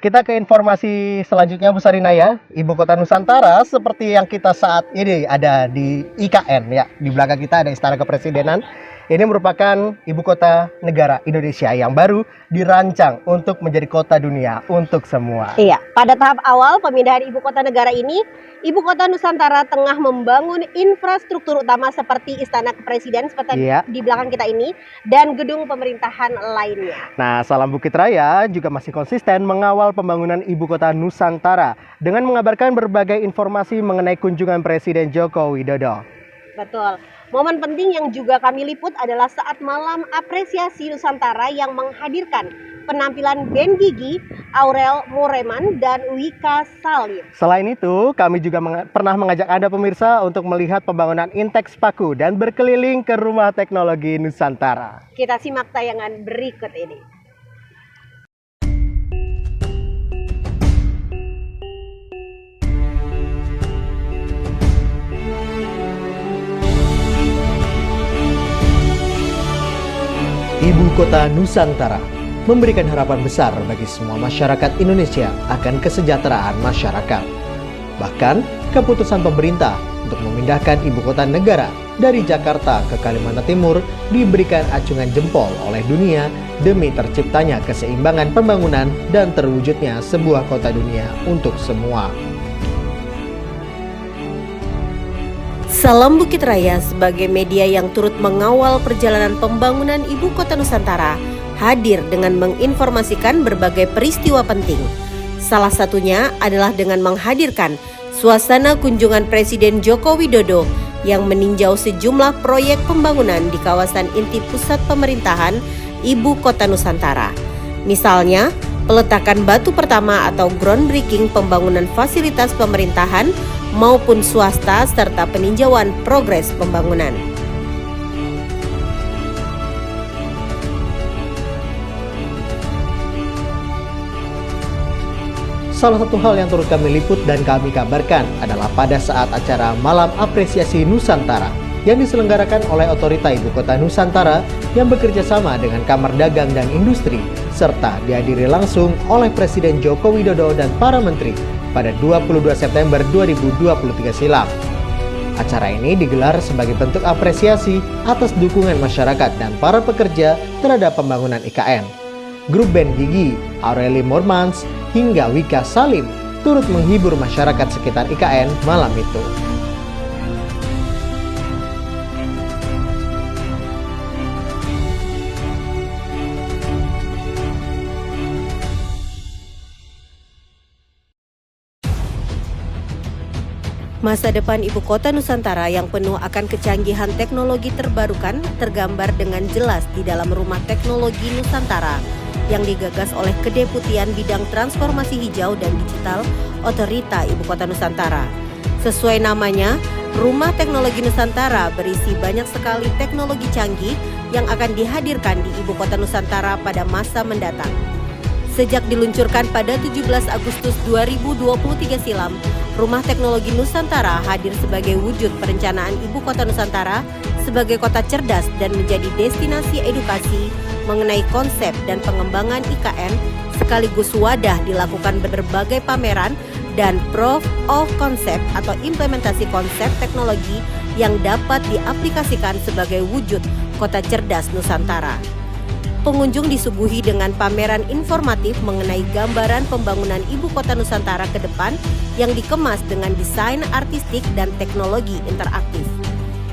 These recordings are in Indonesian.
Kita ke informasi selanjutnya, Bu Sarinaya. Ibu kota Nusantara seperti yang kita saat ini ada di IKN ya. Di belakang kita ada Istana Kepresidenan. Ini merupakan ibu kota negara Indonesia yang baru dirancang untuk menjadi kota dunia untuk semua. Iya, pada tahap awal pemindahan ibu kota negara ini, ibu kota Nusantara tengah membangun infrastruktur utama seperti Istana Kepresiden seperti di belakang kita ini dan gedung pemerintahan lainnya. Nah, Salam Bukit Raya juga masih konsisten mengawal pembangunan ibu kota Nusantara dengan mengabarkan berbagai informasi mengenai kunjungan Presiden Joko Widodo. Betul. Momen penting yang juga kami liput adalah saat malam apresiasi Nusantara yang menghadirkan penampilan band Gigi, Aurel Moreman, dan Wika Salim. Selain itu, kami juga pernah mengajak Anda pemirsa untuk melihat pembangunan Intex Paku dan berkeliling ke Rumah Teknologi Nusantara. Kita simak tayangan berikut ini. Ibu kota Nusantara memberikan harapan besar bagi semua masyarakat Indonesia akan kesejahteraan masyarakat. Bahkan, keputusan pemerintah untuk memindahkan ibu kota negara dari Jakarta ke Kalimantan Timur diberikan acungan jempol oleh dunia demi terciptanya keseimbangan pembangunan dan terwujudnya sebuah kota dunia untuk semua. Salam Bukit Raya sebagai media yang turut mengawal perjalanan pembangunan Ibu Kota Nusantara hadir dengan menginformasikan berbagai peristiwa penting. Salah satunya adalah dengan menghadirkan suasana kunjungan Presiden Joko Widodo yang meninjau sejumlah proyek pembangunan di kawasan inti pusat pemerintahan Ibu Kota Nusantara. Misalnya, peletakan batu pertama atau groundbreaking pembangunan fasilitas pemerintahan maupun swasta serta peninjauan progres pembangunan. Salah satu hal yang turut kami liput dan kami kabarkan adalah pada saat acara Malam Apresiasi Nusantara yang diselenggarakan oleh Otorita Ibu Kota Nusantara yang bekerja sama dengan Kamar Dagang dan Industri serta dihadiri langsung oleh Presiden Joko Widodo dan para menteri pada 22 September 2023 silam. Acara ini digelar sebagai bentuk apresiasi atas dukungan masyarakat dan para pekerja terhadap pembangunan IKN. Grup band Gigi, Aurel Moreman, hingga Wika Salim turut menghibur masyarakat sekitar IKN malam itu. Masa depan Ibu Kota Nusantara yang penuh akan kecanggihan teknologi terbarukan tergambar dengan jelas di dalam Rumah Teknologi Nusantara yang digagas oleh Kedeputian Bidang Transformasi Hijau dan Digital Otorita Ibu Kota Nusantara. Sesuai namanya, Rumah Teknologi Nusantara berisi banyak sekali teknologi canggih yang akan dihadirkan di Ibu Kota Nusantara pada masa mendatang. Sejak diluncurkan pada 17 Agustus 2023 silam, Rumah Teknologi Nusantara hadir sebagai wujud perencanaan Ibu Kota Nusantara sebagai kota cerdas dan menjadi destinasi edukasi mengenai konsep dan pengembangan IKN sekaligus wadah dilakukan berbagai pameran dan proof of concept atau implementasi konsep teknologi yang dapat diaplikasikan sebagai wujud kota cerdas Nusantara. Pengunjung disuguhi dengan pameran informatif mengenai gambaran pembangunan Ibu Kota Nusantara ke depan yang dikemas dengan desain artistik dan teknologi interaktif.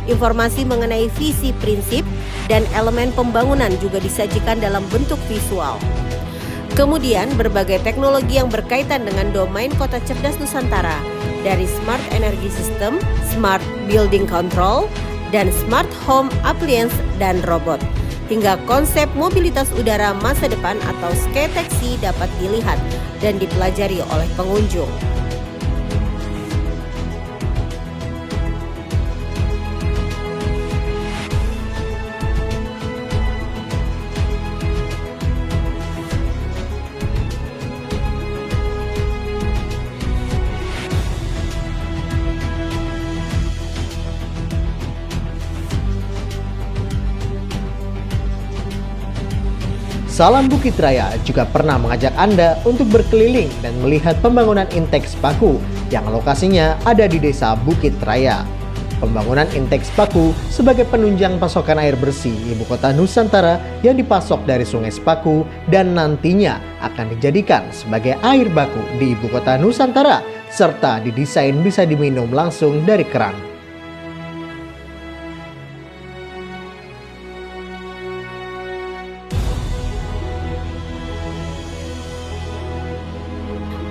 Informasi mengenai visi prinsip dan elemen pembangunan juga disajikan dalam bentuk visual. Kemudian berbagai teknologi yang berkaitan dengan domain kota cerdas Nusantara dari Smart Energy System, Smart Building Control, dan Smart Home Appliance dan robot. Hingga konsep mobilitas udara masa depan atau Skytaxi dapat dilihat dan dipelajari oleh pengunjung. Salam Bukit Raya juga pernah mengajak Anda untuk berkeliling dan melihat pembangunan Intex Paku yang lokasinya ada di Desa Bukit Raya. Pembangunan Intex Paku sebagai penunjang pasokan air bersih Ibu Kota Nusantara yang dipasok dari Sungai Sepaku dan nantinya akan dijadikan sebagai air baku di Ibu Kota Nusantara serta didesain bisa diminum langsung dari keran.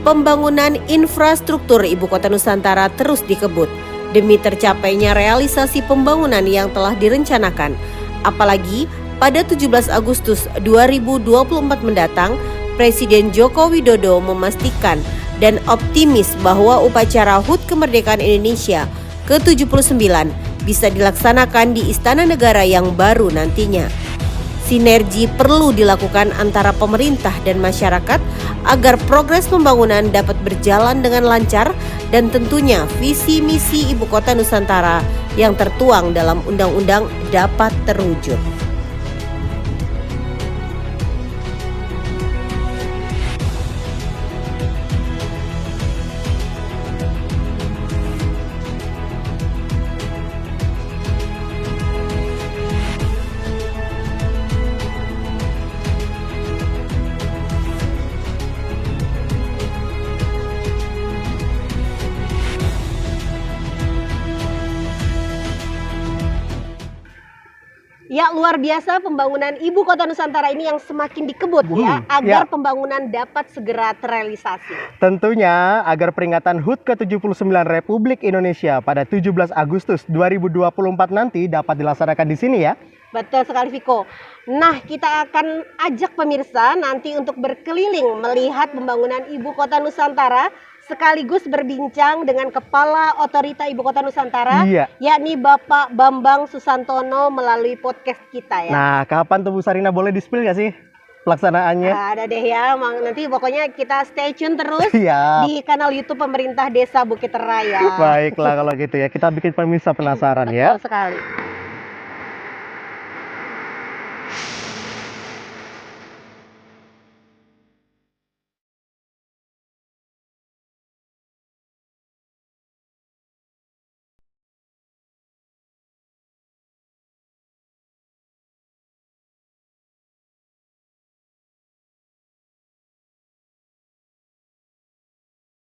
Pembangunan infrastruktur Ibu Kota Nusantara terus dikebut demi tercapainya realisasi pembangunan yang telah direncanakan. Apalagi pada 17 Agustus 2024 mendatang, Presiden Joko Widodo memastikan dan optimis bahwa upacara HUT Kemerdekaan Indonesia ke-79 bisa dilaksanakan di Istana Negara yang baru nantinya. Sinergi perlu dilakukan antara pemerintah dan masyarakat agar progres pembangunan dapat berjalan dengan lancar dan tentunya visi misi Ibu Kota Nusantara yang tertuang dalam undang-undang dapat terwujud. Ya, luar biasa pembangunan Ibu Kota Nusantara ini yang semakin dikebut ya agar pembangunan dapat segera terrealisasi. Tentunya agar peringatan HUT ke-79 Republik Indonesia pada 17 Agustus 2024 nanti dapat dilaksanakan di sini ya. Betul sekali Viko. Nah, kita akan ajak pemirsa nanti untuk berkeliling melihat pembangunan Ibu Kota Nusantara sekaligus berbincang dengan Kepala Otorita Ibu Kota Nusantara, yakni Bapak Bambang Susantono melalui podcast kita ya. Nah, kapan tuh Bu Sarina boleh di-spill gak sih pelaksanaannya? Ada deh ya, nanti pokoknya kita stay tune terus di kanal YouTube Pemerintah Desa Bukit Raya. Baiklah kalau gitu ya, kita bikin pemirsa penasaran ya. Betul sekali.